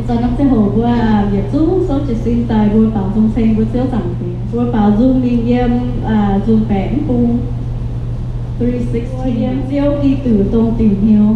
cho nó sẽ hồ vừa việc giúp số chỉ sinh tài vừa bảo dung sen vừa chiếu rằng thì vừa bảo dung mình yếm dung bén cung 360 yếm chiếu đi từ tông tìm hiểu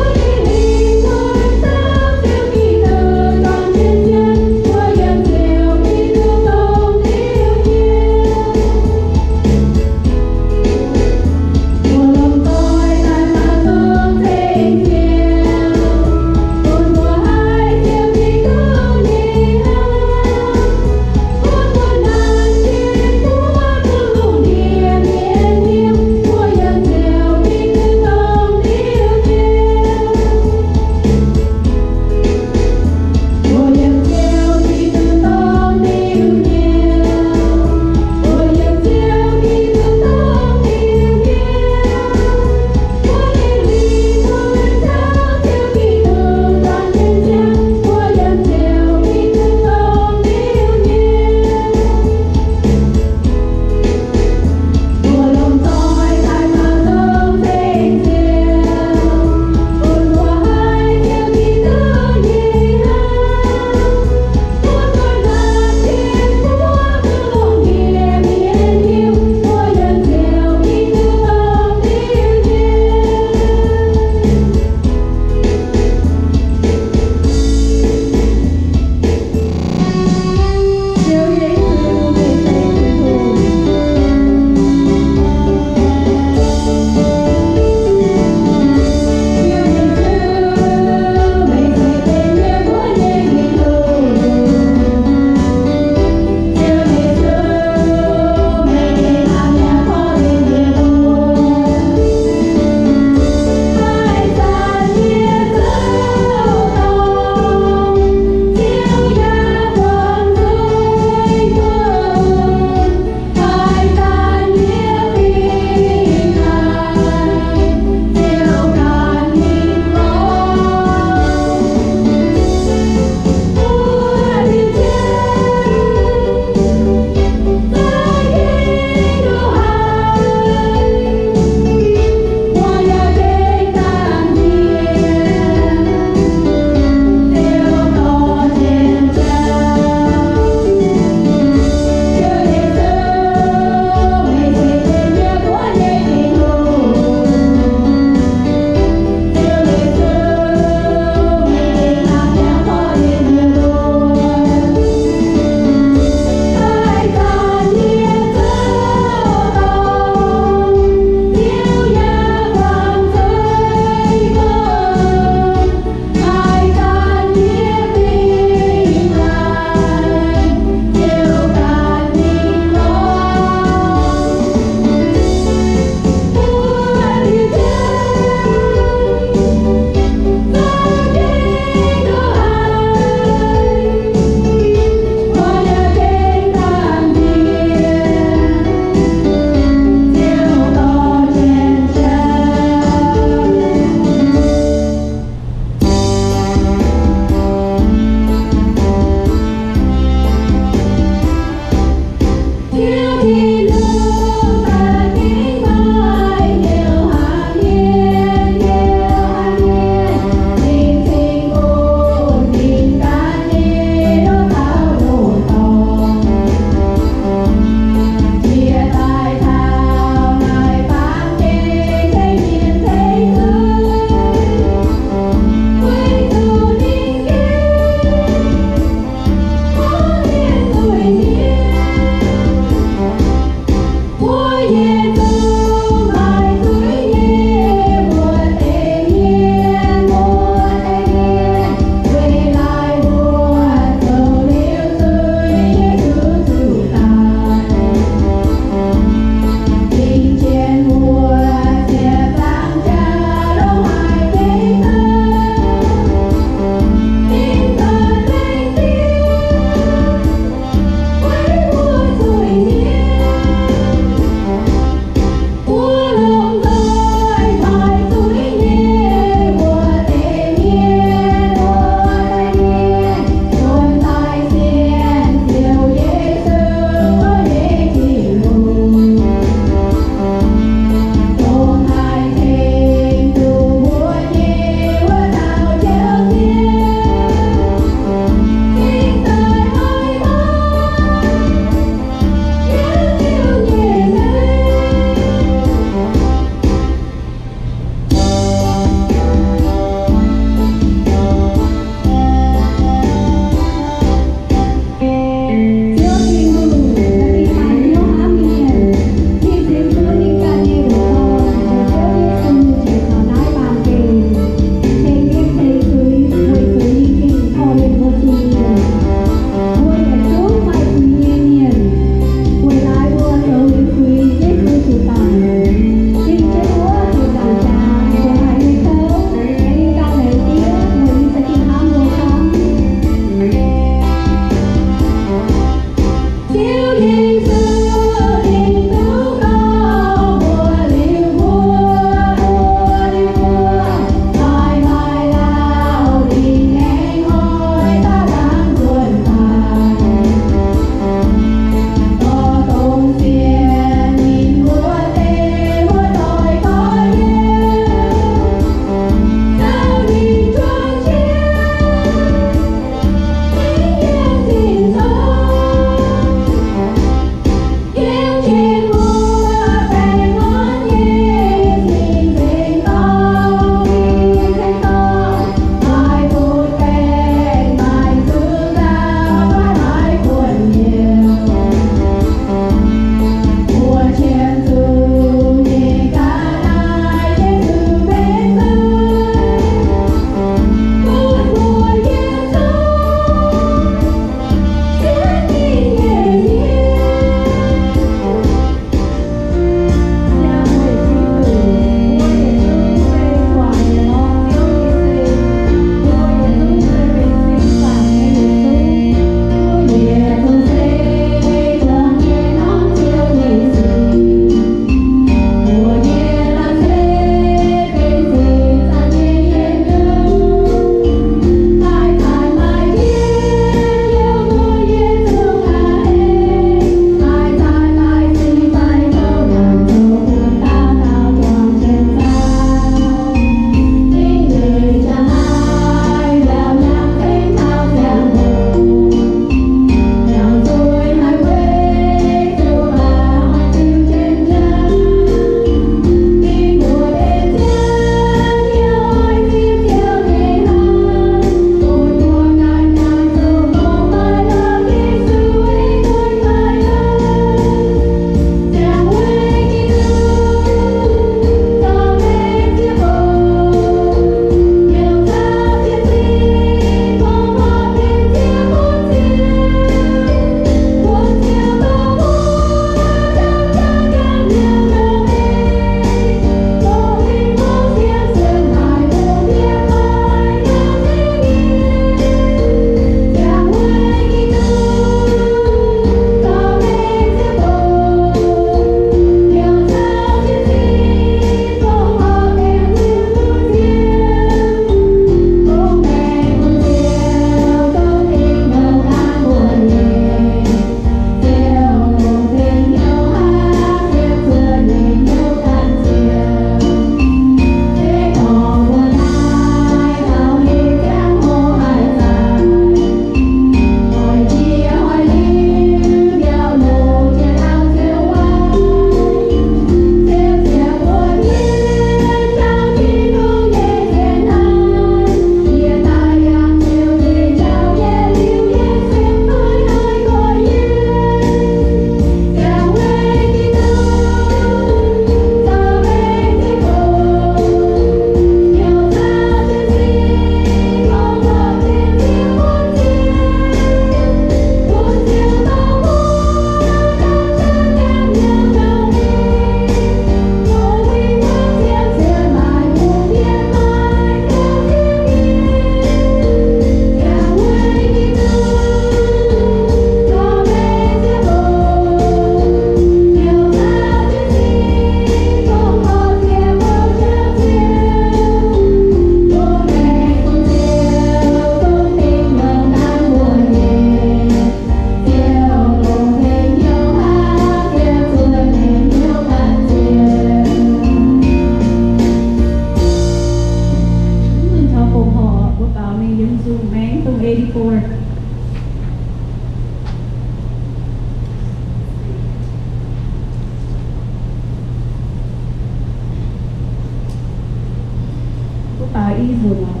rồi mà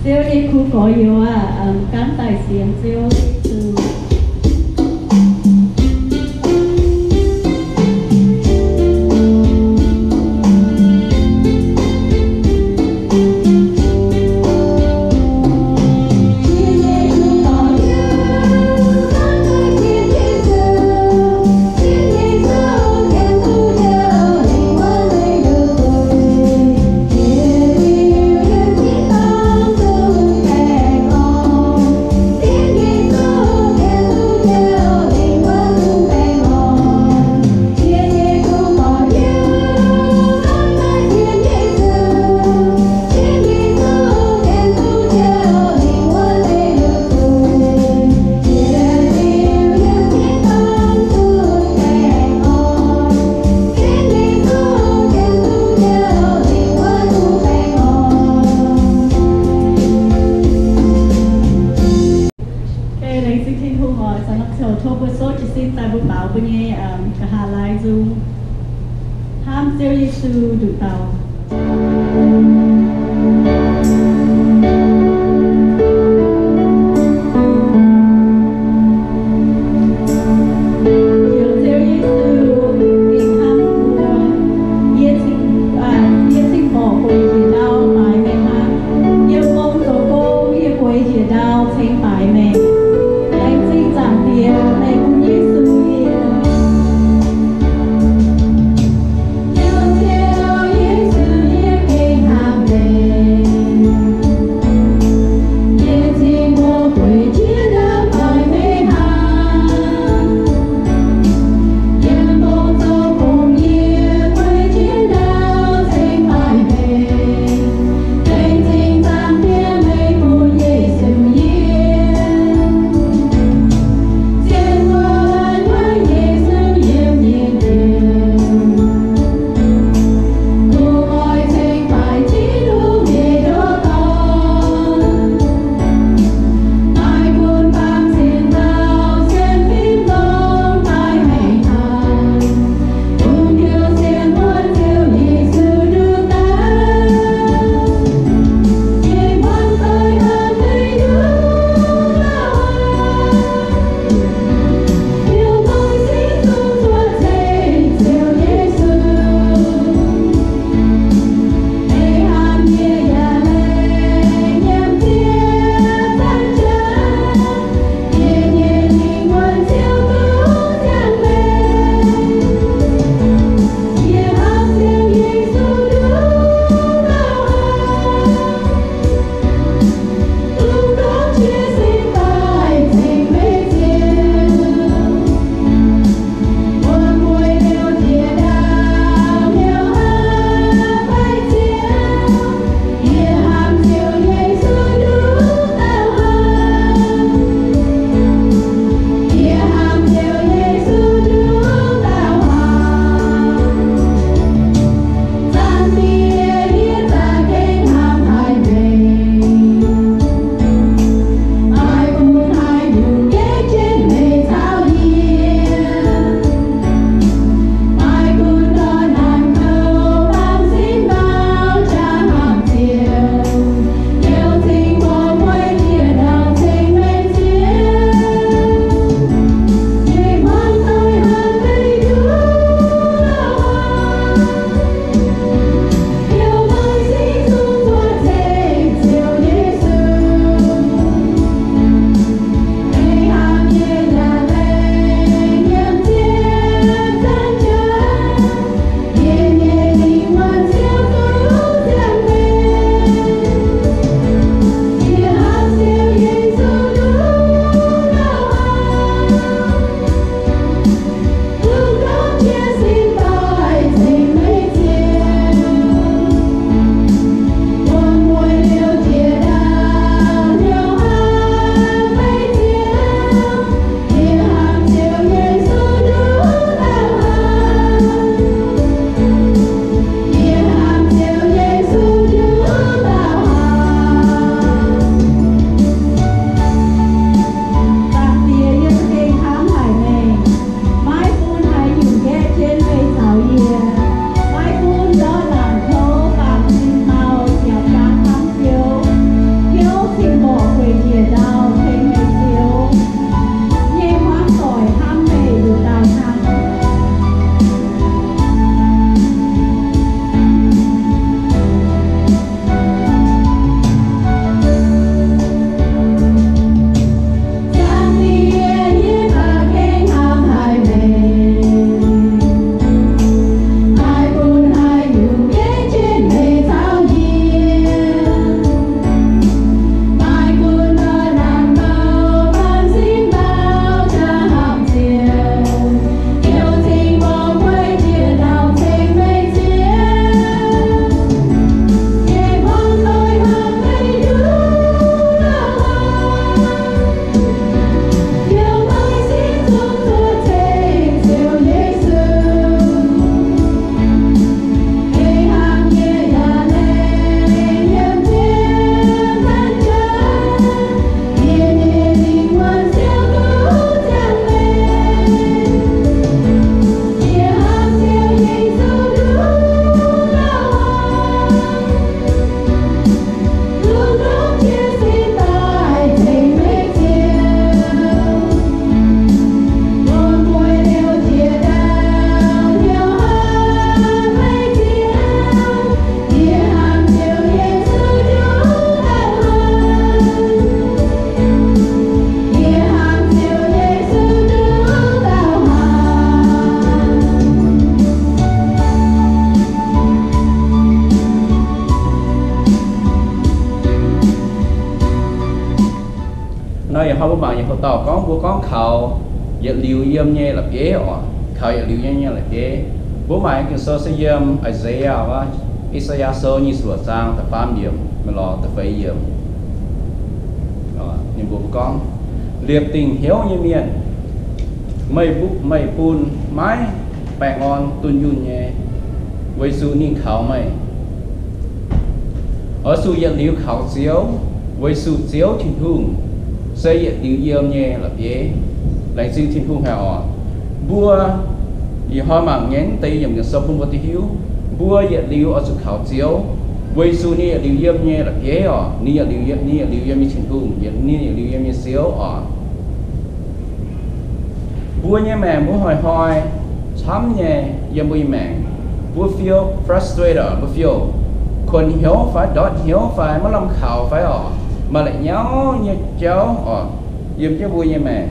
siêu đi khu có yêu cán tài xiên siêu từ cả Hà Lai du ham siêu Giêsu được tàu Hãy subscribe họ bố bảo như họ tỏ con bố con khảo giờ liều yếm nhé là dễ ọ khảo giờ liều nhé là dễ bố mày cái số sẽ yếm Isaiah và Isaiah số như sửa sang tập phàm yếm mà lo tập phải yếm nhưng bố con liệp tình hiếu như miền mây bút mây pun mái bè ngon tuôn yun nhé với su ninh khảo mày ở su giờ liều khảo xíu với su xíu thiên hùng xây dựng liều yếm nhé là dễ lại sư thiên hùng hào bua vì họ mang nhánh tây dòng cái sông không có hiếu bua giờ liều ở sự khảo chiếu với su ni liều yếm nhé là dễ ni liều yếm như thiên hùng ni liều yếm như xíu bua nhé mẹ bua hỏi chấm nhé yếm bui mẹ bua feel frustrated bua feelคนhiếu phải đót hiếu phải mất lòng khảo phải mà lại nháo như cháu yếm cho bua nhé mẹ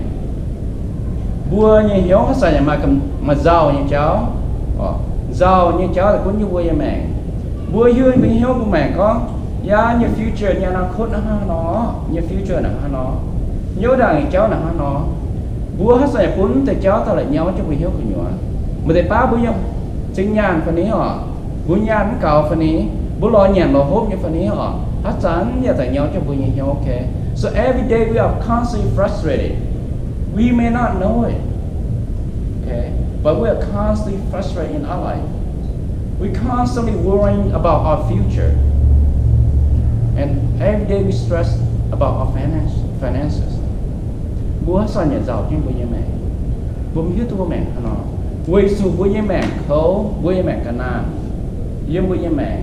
bua như hiếu hết sạch mà giàu như cháu giàu như cháu là cũng như bua như mẹ bua hiếu với hiếu của mẹ có như future như nó khôn nó như future là nó nhớ rằng cháu là nó bua hết sạch cũng từ cháu tao lại nhau cho bua hiếu của nhỏ mà để ba bua nhau sinh nhàn phầnนี้bua nhàn cầu phầnนี้bua lo nhàn lo hốp như phầnนี้hết sẵn như tại nhau cho bua như hiếu okay so every day we are constantly frustrated. We may not know it, okay, but we are constantly frustrated in our life. We constantly worrying about our future, and every day we stress about our finances. Bố sao nhà giàu chứ bố nhà mẹ, bố biết tôi mẹ nó, quay su bố nhà mẹ khâu, bố nhà mẹ cana, yếm bố nhà mẹ.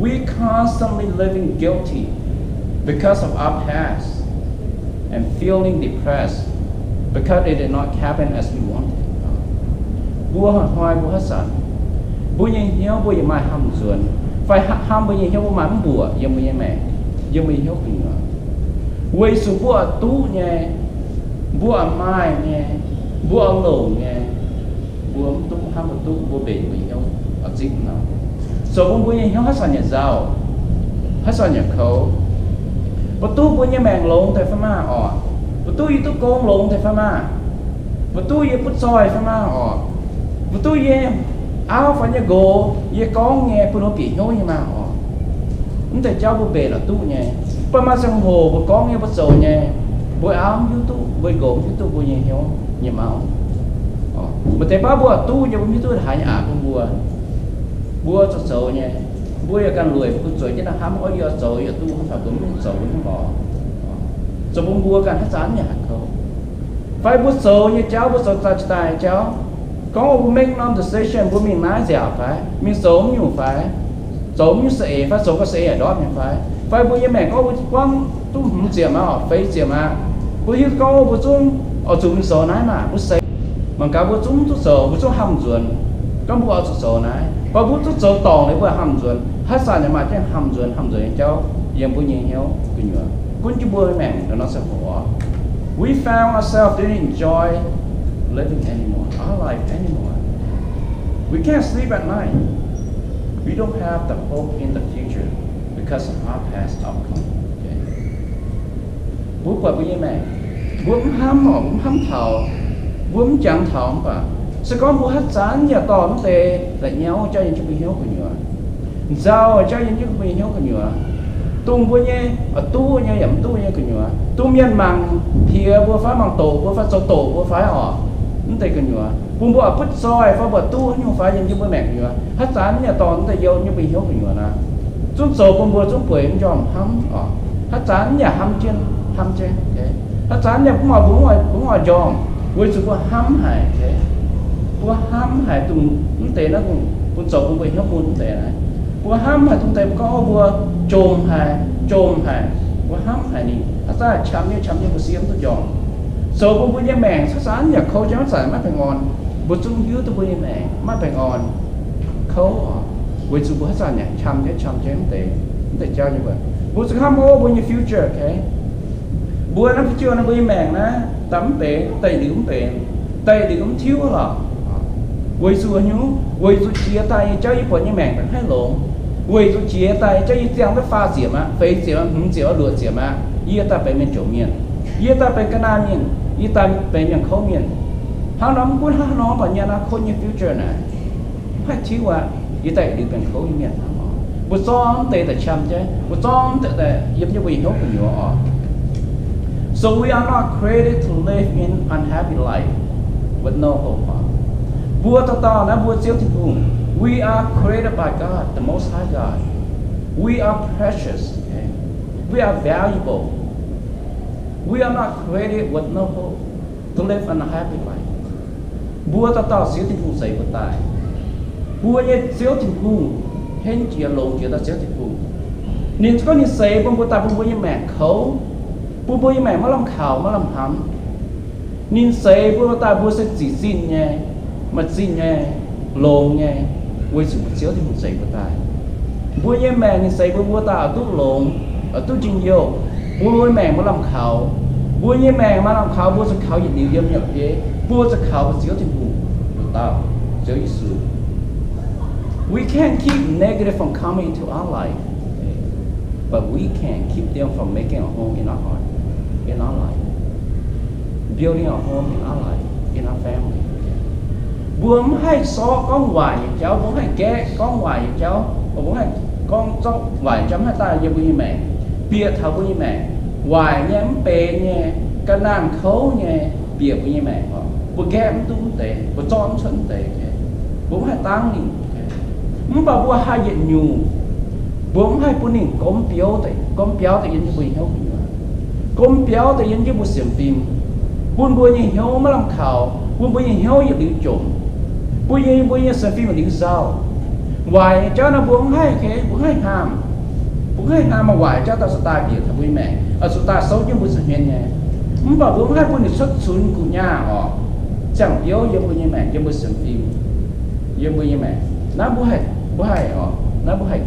We constantly living guilty because of our past and feeling depressed. Because it did not happen as we wanted. Bua hoài bua hết sẵn. Bua như hiếu bua như mai ham ruộng. Phải ham bua như hiếu bua mắm bùa, giống như mẹ, giống như hiếu bình nữa. Quay số bua tú nhé, bua mai nhé, bua ông lẩu nhé, bua tú ham một tú bua bể với hiếu ở dịch nào. Số bua như hiếu hết sẵn nhà giàu, hết sẵn nhà khâu. Bua tú bua như mẹ lông tại phải mà betul itu kong long thay mà betul ye put soi mà betul ye áo phải nhớ gỗ ye con nghe put nó kỹ nhối mà nhưng tại cháu bố bề là tu nhé pa mà sang hồ bố con nghe bố sầu nhé bố áo YouTube bố gỗ YouTube bố nhé hiếu nhé máu mà tại ba bố tu nhé bố YouTube hại nhà con bố cho sầu nhé bố ye can lười bố sầu chứ là ham ở giờ sầu giờ tu không phải cũng sầu cũng bỏ rồi bố bua cả hết sán nhà không phải bố sầu như cháu bố sầu tài cháu có một mình non decision bố mình nói dẻo phải mình sống nhiều phải sống như sẽ phải sống có sẽ ở đó mình phải bố như mẹ có bố quăng tu không dẻo mà phải dẻo mà bố như có bố chung ở chung mình sầu nói mà bố sẽ bằng cả bố chung tu sầu bố chung hầm ruộng có bố ở sầu nói và bố tu sầu tòng đấy bố hầm ruộng hết sán nhà mà cái hầm ruộng cháu em bố nhìn hiểu cái nhựa cũng chứ bố mẹ nó sẽ khổ. We found ourselves didn't enjoy living anymore, our life anymore. We can't sleep at night. We don't have the hope in the future because of our past outcome. Okay. Bố quả bố mẹ, bố hâm thảo, bố chẳng thảo mà. Sẽ có bố hát chán nhà to nó tệ lại nhau cho những cái hiếu của nhựa. Giao cho những cái hiếu của nhựa. Tung bố nhé, tu nhé yểm tu nhé cái nhựa, tu miên mang thìa bố phá mang tổ bố phá sâu tổ bố phá nó tay cái nhựa, bố bố bứt soi phá bố tu nhưng phá như bố mẹ cái nhựa, hát chán nhà to nó tay vô như bị hiếu cái nhựa na, chúng sầu bố bố chúng quỷ cho hâm hát chán nhà hâm trên, hát chán nhà cũng ngoài giòn, với chúng bố hâm hải thế, bố hâm hải tung nó tay nó cũng sầu bố bị hiếu bố tệ này. Bố hâm hải tung tay có bố chôm hải bố hâm hải này ta chấm như bố xiêm tôi chọn số bố nhé mèn sát sán nhà khâu chấm sải mắt phải ngon bố chung dưới tôi bố nhé mèn mắt phải ngon khâu với chú bố hát sán nhà chấm tệ cho như vậy bố sẽ hâm bố như future okay bố nó future nó bố nhé mèn á tắm tệ tay đi cũng thiếu là với chú nhú với chú chia tay cho ý bố nhé mèn phải hay lộn为咗chia tay，即係這樣的發展嘛，非這樣唔這樣落這嘛，依家得俾面做面， Ia ta pe kana miền, ia ta pe miền khâu miền. Hàng năm cũng hàng năm bảo nhà na khâu như future này. Hay chỉว่าia ta đi bên khâu miền. Bữa sáng tệ tại chăm chứ, bữa sáng tệ tại giúp cho mình hốt nhiều ở. So we are not created to live in unhappy life with no hope. Bữa ta na bữa chiếu thiên hùng. We are created by God, the Most High God. We are precious. Okay? We are valuable. We are not created with no hope to live in a happy life. Bùa ta xíu tình hùng dậy của tài. Bùa như xíu tình hùng hên chỉ lộn chỉ ta xíu tình hùng. Nên có như xây bông bùa ta bùa như mẹ khấu. Bùa như mẹ má làm khảo má làm hắm. Nên xây bùa ta bùa sẽ chỉ xin nhé. Mà xin nhé. Lộn nhé. Với sự xíu tình hùng dậy của tài. Bùa như mẹ nên xây bùa ta ở tốt lộn. Ở tốt trình dụ. Bùa mẹ má làm khảo. Bùa như mẹ má làm khảo bùa sẽ khảo những điều dâm nhập ghế. Bùa sẽ khảo xíu tình hùng của tao. Xíu ý sư. We can't keep negative from coming into our life, okay? But we can keep them from making a home in our heart, in our life, building a home in our life, in our family. Buông hay so con hoài những cháu, buông hay ghé con hoài những cháu, và buông hay con cháu hoài chấm hai ta như bùi mẹ, bịa thảo bùi mẹ, hoài nhém bề nhé, cả nàng khấu nhé, bịa bùi mẹ họ, bùi ghé tung tệ, bùi tròn chân tệ, buông hay tăng nhỉ. Mbak buah hayat nyu, buông hai puning kom piao tại yên như bùi hiếu bình hoa, kom piao tại yên như bùi xiêm phim, buông bùi như hiếu mà làm khảo, buông bùi như hiếu như liu trộm, bùi như xiêm phim mà liu sao, hoài cho nó buông hai hàm mà hoài cho tao style biệt thằng bùi mẹ, ở số ta xấu như bùi xiêm hiền nhé, mbak buông hai puning xuất xuống của nhà họ, chẳng piao như bùi như mẹ như bùi xiêm phim, như bùi như mẹ, nó bùi họ, nó bùi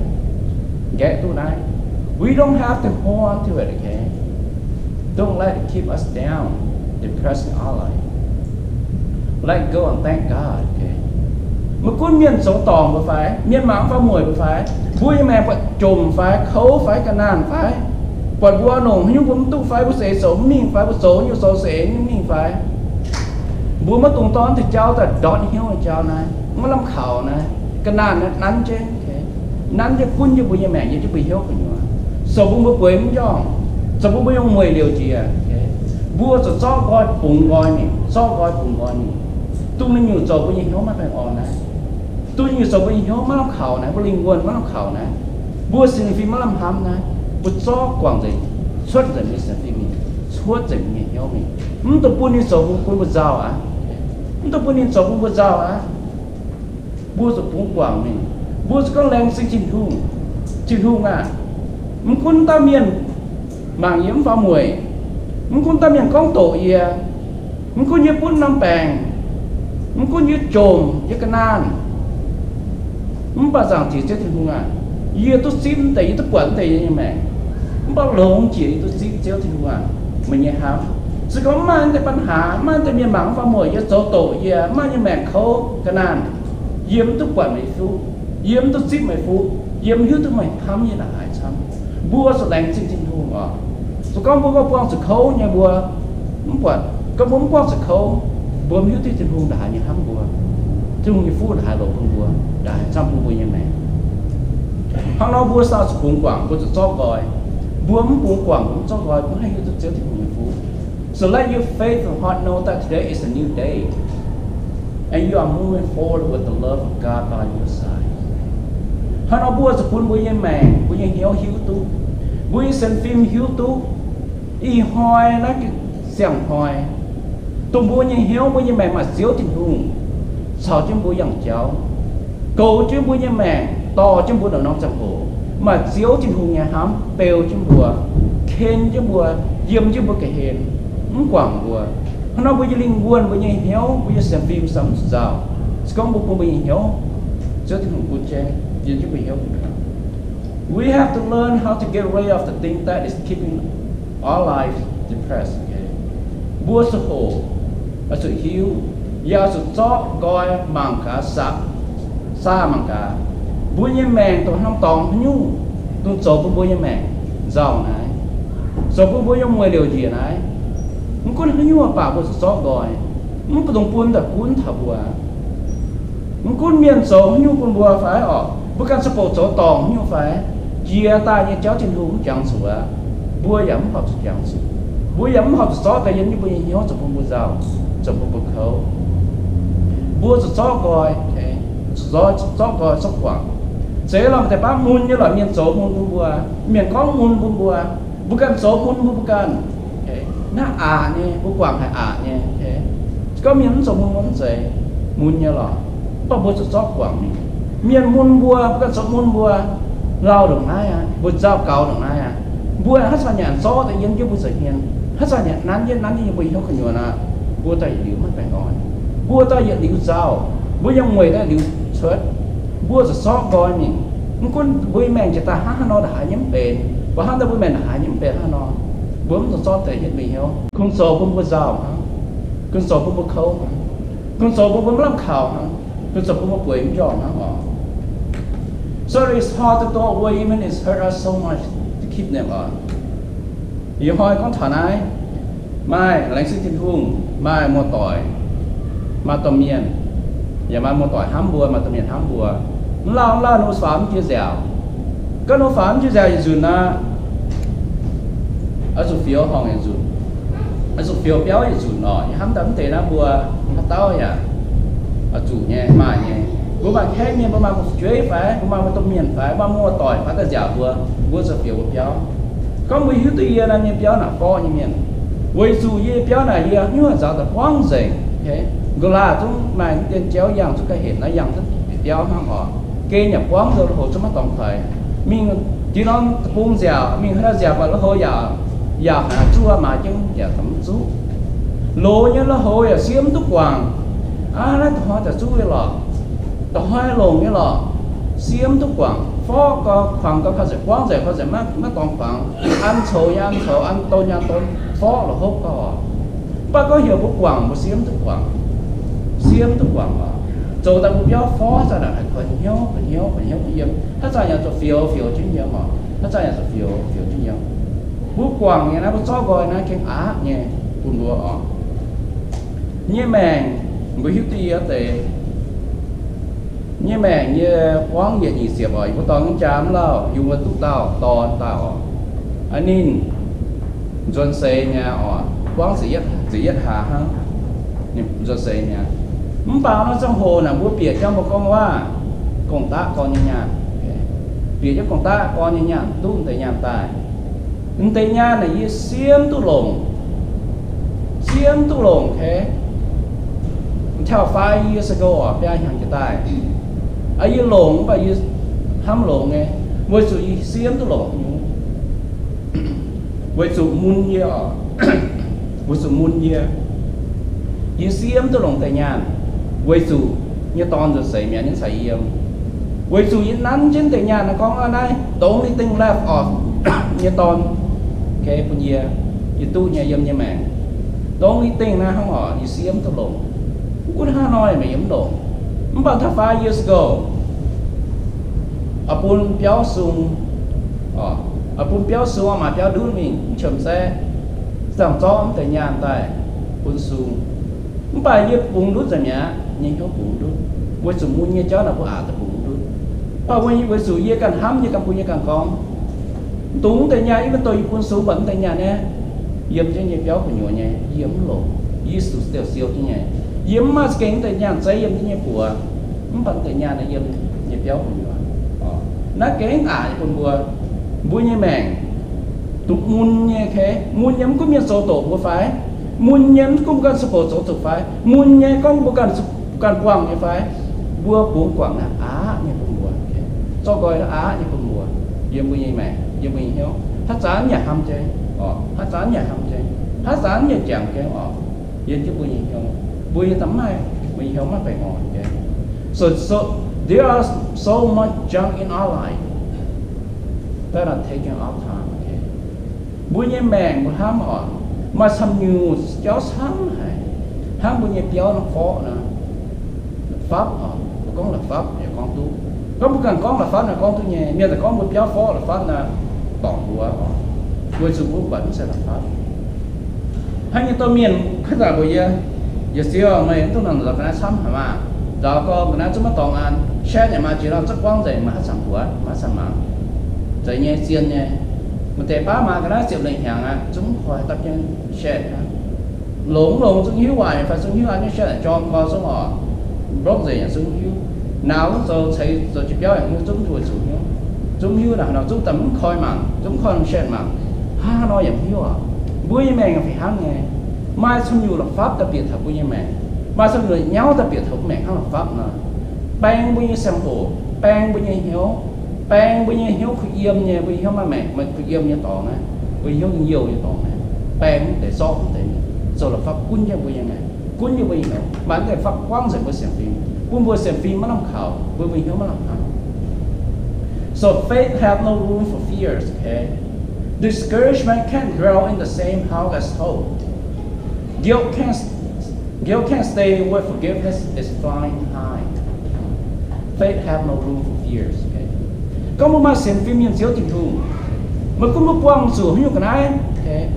get to that. We don't have to hold on to it, okay? Don't let it keep us down, depressing our life. Let go and thank God, okay? Mà cuốn miền sống tòng phải phải, miền mãng phải mùi phải, vui mẹ phải trùm phải, khấu phải, cả nàn phải, quạt bùa nồng nhưng cũng tu phải bùa sể sống mình phải bùa số như số sể nhưng mình phải. Bùa mất tung toán thì cháu ta đón hiếu là cháu này, mất làm khảo này, cả nàn này nắn trên. Nắn cho quân cho bùi nhà mẹ như cho bùi hiếu của nhau. Sở bùi bùi quên cho. Sở bùi bùi ông 10 liều chị à. Bùa sở cho gói bùn gói nè. Cho gói bùn gói nè. Tôi nên nhiều sở bùi nhà hiếu mắt phải ổn này. Tôi nhiều sở bùi nhà hiếu mắt làm khảo này. Bùi linh quân mắt làm khảo này. Bùa xin phim mắt làm hàm này. Bùa cho quảng gì. Suốt dần như xin phim mình. Suốt dần như hiếu mình. Tôi bùi như sở bùi bùi rào á. Tôi bùi như sở bùi rào á. Bùa sở bùi quảng mình. Bùa có leng sinh chinh hung à, mình kun ta miền màng yếm vào mùi, mình kun ta miền con tổ ia, mình kun như bún năm bèng, mình kun như trồm như cái nan, mình bảo rằng chỉ chết chinh hung à, ia tôi xin tại tôi quản tại như mẹ, mình bảo lồng chỉ tôi xin chết chinh hung à, mình nghe hám, chỉ có mang cáiปัญหา mang cái miền màng vào mùi như số tổ ia, mang như mẹ khâu cái nan, yếm tôi quản mấy phút. Yếm tôi xíp mày phú, yếm hiếu tôi mày thăm như là hải chăm. Bùa sẽ đánh sinh hùng ở. Rồi con bùa có quang sẽ khấu nha bùa. Không quạt, con bùa quang sẽ khấu. Bùa hiếu tôi hùng đã như hăm bùa. Chứ không như phú đã lộ không bùa. Đã chăm bùa như mẹ. Hắn nói bùa sao sẽ cùng quảng, bùa sẽ cho gọi. Bùa muốn cùng quảng cũng cho gọi, cũng hay hiếu tôi chết hùng như phú. So let your faith and heart know that today is a new day. And you are moving forward with the love of God by your side. Hắn nói bùa sẽ phun bùa như mẹ, bùa như hiếu tu, bùa như xem phim hiếu tu, y hoi nó cái xem hoi, tụm bùa như hiếu bùa như mẹ mà xíu tình hùng, sao chứ bùa dòng cháu, cầu chứ bùa như mẹ, to chứ bùa đầu nông chẳng hổ, mà xíu tình hùng nhà hám, bèo chứ bùa, khen chứ bùa, diêm chứ bùa cái hên, không quảng bùa, hắn nói bùa như linh quân, bùa như hiếu, bùa như xem phim sắm rào, con bùa như hiếu, xíu tình hùng bùa chê. We have to learn how to get rid of the thing that is keeping our life depressed. Okay? Bùa sự khổ, sự hiếu, và sự chó coi bằng cả xa bằng cả. Bùa như mẹ tôi không tòng nhu, tôi cho bùa như mẹ, giàu này, cho bùa như 10 điều gì này, มันก็ให้ยัวป่าบนซอกดอยมันก็ต้องปูนแต่ปูนถับบัวมันก็เมียนโซ่ให้ยัวปูนบัวฝ่ายออกบุกันสปอร์ตโซ่ตองให้ยัวฝ่ายเจียตายเนี่ยเจ้าจินหูจังสัวบัวย้ำหอบสุดจังสัวบัวย้ำหอบซอกแต่ยันนี่บัวยังย้อนจะปูนบัวเจ้าจะปูนบัวเขาบัวจะซอกก่อยซอกก่อยซอกกว่างเสียเราแต่ป้ามุนnhư là miền số muôn bùn bùa miền có muôn bùn bùa bukan số muôn bukan nó nè bùn quảng hay nè có miền số muôn muôn gì muôn như là bao bùa số sót quảng miền muôn bùa bukan số muôn bùa lao được ai bùa giao cầu được ai bùa hát sao nhàn số tại dân chứ bùa sợi hiền hát sao nhàn nán như bùi không nhiều là bùa tay liu mất phải nói bùa tay liu giao bùa yang người ta liu xuất bùaจะซอกก้อยนี่มันก็บุยแมงจะตาหาหนอหายยิ้มเป็นว่าหาแต่บุยแมงหายยิ้มเป็นหาหนอบุ้มจะซอกแต่เห็นไม่เหี้ยวคุณโซ่บุ้มบุ้มเจ้าคุณโซ่บุ้มบุ้มเขาคุณโซ่บุ้มบุ้มรับข่าวคุณโซ่บุ้มบุ้มป่วยย่อนะอ๋อ so it's hard to talk away even it's hurt us so much to keep them on ยี่ห้อยก้อนฐานายไม่แรงซิทิ้งทุ่งไม่มัวต่อยมาตอมเมียนอย่ามามัวต่อยห้ามบัวมาตะเมียนห้ามบัวเราโน้ตฝามเจี๋ยแซวก็โน้ตฝามเจี๋ยแซวอยู่นะอาสุฟิโอห้องอยู่อาสุฟิโอเปี้ยวอยู่หน่อยห้ามตั้งแต่นะบัวห้าเต้าอย่าอาจุเนี่ยมาเนี่ยบัวมาแค่เนี่ยบัวมาช่วยฝ่ายบัวมาตะเมียนฝ่ายบัวมัวต่อยฝ่ายตะแซวบัวสุฟิโอเปี้ยวก็มือหิ้วตัวเยี่ยนะเนี่ยเปี้ยวหนักฟอเนี่ยเมียนวัยสู่เยี่ยเปี้ยวหน่ะเยี่ยนี่ว่าจะแต่ฟ้องเสียก็ลาทุกมาเดินเจ้าอย่างทุกการเห็นนะอย่างทุกเจ้าห้างhọ kê nhập quán rồi hồ cho mắt tổng thời mình chỉ nói buông dẻo mình hơi dẻo và nó hơi dẻo hả chua mà chứ dẻo tấm chú lố nhớ nó hơi là xiêm túc hoàng nó thôi là chú cái lọ tao hai lồng cái lọ xiêm túc hoàng phó có khoảng có thể quán dẻo có thể mắt tổng khoảng ăn sầu ăn tôn phó là hốt có ba có hiểu túc hoàng một xiêm túc hoàng mà做但目标发展了还很nhiều他这样做 feel 真nhiều mà他这样做 feel 真nhiều bút quảng nghe nó bút cho gọi nó khen á nghe buồn đùa ọ như mèn với hiếu ti ở tệ như mèn như quán về gì xỉa bởi bút toàn chám lao dùng vào tút tao anh nín dọn xe nhà ọ quán gì hết hà ha dọn xe nhà mình bảo nó trong hồ là bữa bịa cho một con hoa công tác con nhà bịa cho công tác con nhà tu tại nhà tài tại nhà này như xiêm tu lồng thế theo phái như sẽ go ở phía hàng cái tài ấy như lồng và như ham lồng nghe với sự xiêm tu lồng với sự muôn nhia với sự muôn nhia như xiêm tu lồng tại nhà với dù như toàn rồi xảy mẹ những xảy yêu với dù như nắn trên tại nhà là con ở đây tốn đi tinh left off như toàn cái phần gì như tu nhà yếm như mẹ tốn đi tinh na không hỏi như xiêm tôi lộn cũng ha nói mà yếm lộn không bao thà 5 years ago ở buôn béo sung ở buôn béo sung mà béo đuôi mình chậm xe giảm gió tại nhà tại buôn sung không phải như buôn đút rồi nhá nhưng không buồn đốt, với sự muốn như cháu là có à thì buồn đốt, và với sự như càng hám như càng buồn như càng con, túng tại nhà ý tôi buồn số bẩn tại nhà nè, yếm cho nhà cháu của nhỏ nhà, yếm lộ, yếm sự siêu siêu cho nhà, yếm mà kén tại nhà giấy yếm cho nhà của, không bẩn tại nhà này yếm nhà cháu của nhỏ, nó kén à thì buồn buồn như mèn, tụt muốn như thế, muốn nhắm có miếng số tổ của phải, muốn nhắm cũng cần số tổ tổ phải, muốn nhé con cũng cần quảng như phải bua buông quảng là á như con bùa cho gọi là á như con bùa yếm như mẹ yếm như hiếu hát chán nhà ham chơi hát chán nhà ham chơi hát chán nhà chẳng kêu yếm chứ bùi hiếu bùi tấm mai bùi hiếu mà phải ngồi vậy so there are so much junk in our life that are taking our time okay bùi như mẹ một ham mà xăm nhiều cháu sáng này ham bùi như béo nó khó nữa pháp con là pháp và con tu có một cần con là pháp là con tu nhẹ miền là có một giáo phó là pháp là toàn bùa với sự bùa bẩn sẽ là pháp hay như tôi miền khách là bây giờ xưa mày tôi làm là cái xăm hả mà đó có cái nào chúng ta toàn ăn share nhà mà chỉ là rất quan trọng mà sản của mà sản mà vậy nhé xiên nhé một thể ba mà cái đó chịu lệnh hàng à chúng khỏi tập nhân share lủng chúng hiếu hoài phải chúng hiếu anh share cho con số họ blog gì chúng hiếu nào rồi thấy rồi chỉ béo như chúng rồi chúng hiếu là nào chúng tấm khoi mặn chúng khoi share mặn ha nóiอย่างhiếu à vui như mẹ phải hát nghe mai xuân nhiều là pháp đặc biệt thật vui như mẹ mai xuân người nhau đặc biệt thật mẹ hát là pháp nữa bang vui như sample bang vui như hiếu bang vui như hiếu khi yếm nha vui hiếu mà mẹ mà khi yếm như tỏ này vui hiếu nhiều như tỏ này bang để so không thể rồi là pháp quân như vui như mẹ quân như vui như bán cái pháp quang rồi mới xem phim quân vừa xem phim mới làm khảo vừa vui hiếu mới làm khảo. So faith have no room for fears, okay? Discouragement can't dwell in the same house as hope. Guilt can't stay where forgiveness is flying high. Faith have no room for fears. Okay? Có một mà xem phim nhân diệu tình thùng, mà cũng một quang sủa như cái này. Okay?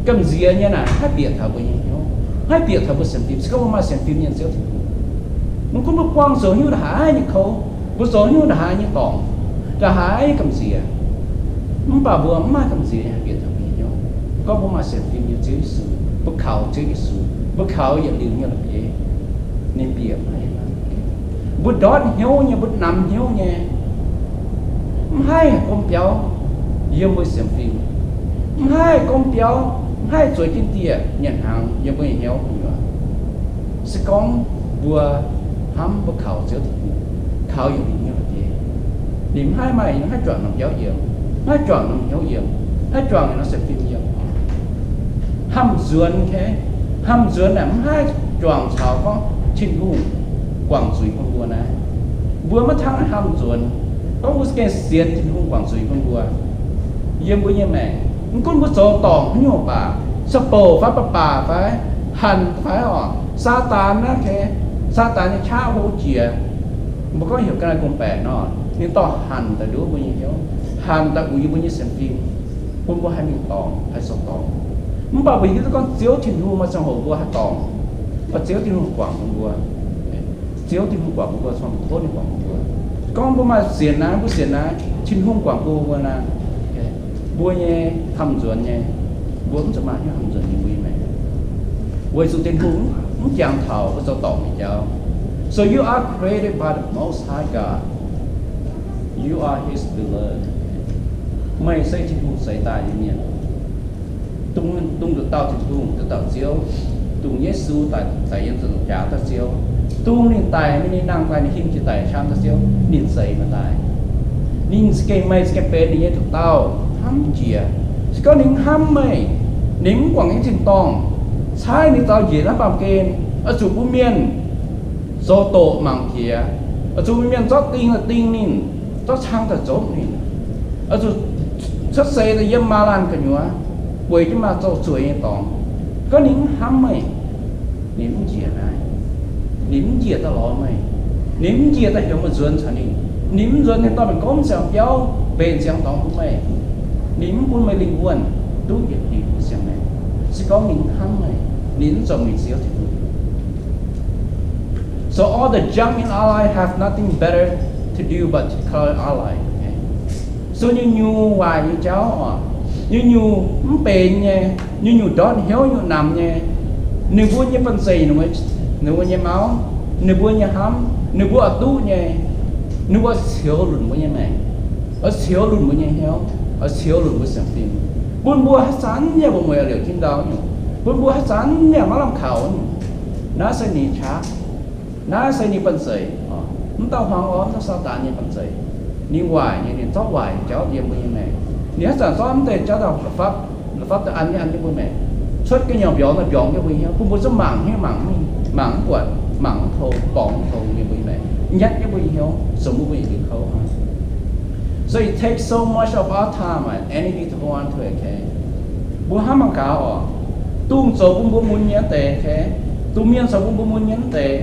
Cầm dìa như này, hai biệt thảo với nhau, hai biệt thảo với xem phim. Có một mà xem phim nhân diệu tình thùng, mà cũng một quang sủa như là hai như khâu, một sủa như là hai như tỏng, là hai cầm dìa. Không bảo vừa mà cầm dìa hai biệt thảo với nhau. Có một mà xem phim như chữ sự. Bất khảo chứ cái sự bất khảo giờ điều như là gì nên biệt hay là bút đót hiếu nha bút nằm hiếu nha hai con béo yêu mới xem phim hai con béo hai tuổi kinh tiền nhận hàng yêu mới hiếu nữa sẽ có vừa hám bất khảo chứ khảo giờ như là gì điểm hai mày nó hai chọn nằm giáo nhiều hai chọn nằm giáo nhiều hai chọn nó xem phim nhiều hâm duyên là hai chọn chào con chinh hùng quảng duy con vua này vua mất thắng hâm duyên có một cái xiên chinh hùng quảng duy con vua yếm với như mẹ con một số tỏng như bà sắp bồ pháp bà phải hành phải họ sa tán á cái sa tán như cha hỗ chìa mà có hiểu cái này cũng bẻ nó nên tỏ hành ta đứa với như hiểu hành ta uy với như xem phim con vua hai mình tỏng hay số tỏng muốn bảo vì cái con chiếu thiên hùng mà trong hồ vua hát tòng và chiếu thiên hùng quảng vua chiếu thiên hùng quảng vua xong tốt thì quảng vua con vua mà xiên ná thiên hùng quảng vua là vua nhé hầm ruột nhé vua cũng sẽ mang cái hầm ruột như vui mẹ với sự thiên hùng cũng chẳng thảo với số tòng thì cháu. So you are created by the Most High God. You are His beloved. Mày xây thiên hùng xây tài như nhiên tung được tao thì tung được tao chiếu tung Giêsu tại dân sự trả ta chiếu tung nên tài nên năng tài nên hình chỉ tài sang ta chiếu nên xây mà tài nên cái mày cái bé đi được tao hăm chìa có những hăm mày nín quảng những trình tòng sai nên tao gì lắm bằng kênh ở chủ bù miền do tổ mảng kia ở chủ bù miền do tinh là tinh nên do sang ta chốt nên ở chủ xuất xây là dân ma lan cả nhúa quay chứ mà cho chuối tòng có những hăm mày nín chìa này nín chìa ta lo mày nín chìa ta hiểu một duyên sao nín duyên thì tao mình có một sẹo béo bền sẹo tòng của mày nín của mày linh quần đúng việc đi của sẹo mày sẽ có những hăm mày nín cho mình xíu thì so all the junk in our life have nothing better to do but to color our life. Okay? So như hoài như cháu như bền nha như đót hiếu như nằm nha nếu vua như phân xì nếu vua như máu nếu vua như hám nếu vua ở tu nha nếu vua xíu lùn với như mẹ ở xíu lùn với như hiếu ở xíu lùn với xem phim buôn bua hát sán nha bộ người ở liệu thiên đạo buôn bua hát sán nha nó làm khảo nó sẽ nỉ chá nó sẽ nỉ phân xì nó tao hoàng ốm nó sao tàn như phân xì ní hoài như nên tóc hoài cháu diêm với như mẹ nếu sản xuất thì cháu đọc là pháp tự ăn với bố mẹ xuất cái nhỏ béo là béo cái bùi nhau cũng muốn sống mảng hay mảng quật mảng thô bóng thô như bùi mẹ nhắc cái bùi nhau sống bùi được khâu so it takes so much of our time and energy to go on to it okay bùa ham bằng cáo tung số cũng bùa muốn nhớ tệ okay tung miên số cũng bùa muốn nhớ tệ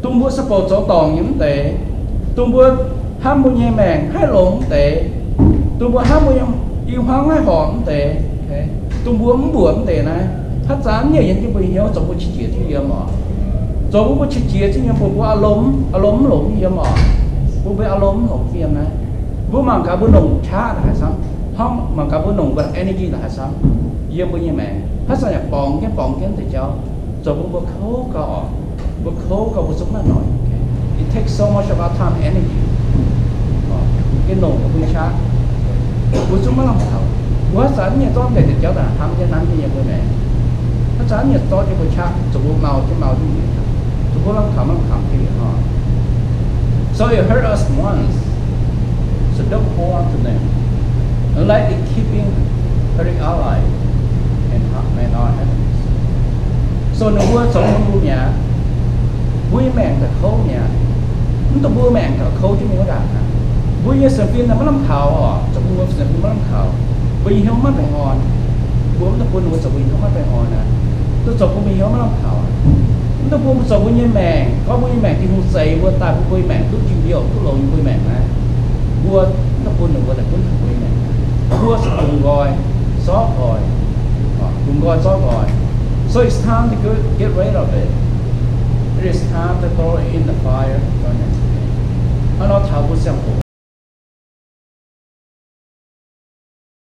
tung bùa sắp bột số tòng nhớ tệ tung bùa ham bùa nhẹ mèn hay lộn tệ tung bùa ham bùa yêu hoang hay hòm tệ okay tung bùa tệ này hát chán nhiều những cái bùi hiếu trong bùi chỉ chia thì nhiều mà trong bùi chỉ chia thì nhiều bùi alom lủng nhiều mà bùi alom lủng nhiều này bùi mang cả bùi nồng chá là hay sao không mang cả bùi nồng và energy là hay sao nhiều bùi như mẹ hát sao nhạc bong cái thì cháu trong bùi khâu cỏ bùi sống là nổi it takes so much of our time and energy cái nồng của bùi chá bùi sống mà làm sao bùi sáng nhiều to để cháu là tham gia năm như bùi mẹ nó chán nhiều to cho bùi chá trong bùi màu cái gì trong bùi làm khám thì họ so you hurt us once so don't hold on to them unlike it keeping hurting our life and our enemies so nó bùi sống bùi nhà bùi mẹ thật khâu nhà nó bùi mẹ thật khâu chứ mình có đạt bùi như sản phiên là mất làm khảo trong bùi sản phiên mất làm khảo bùi không mất phải ngon bùi nó bùi nó bùi không mất phải ngon nè tôi chọn bùi không mất làm khảo nó bùi một bùi như mẹ có bùi mẹ thì không dậy bùi ta bùi mẹ lúc chịu điệu lúc lộn bùi mẹ này bùi nó bùi là bùi mẹ bùi sẽ cùng gọi xót gọi so it's time to get rid of it. It is time to throw it in the fire. Nó tháo bút xem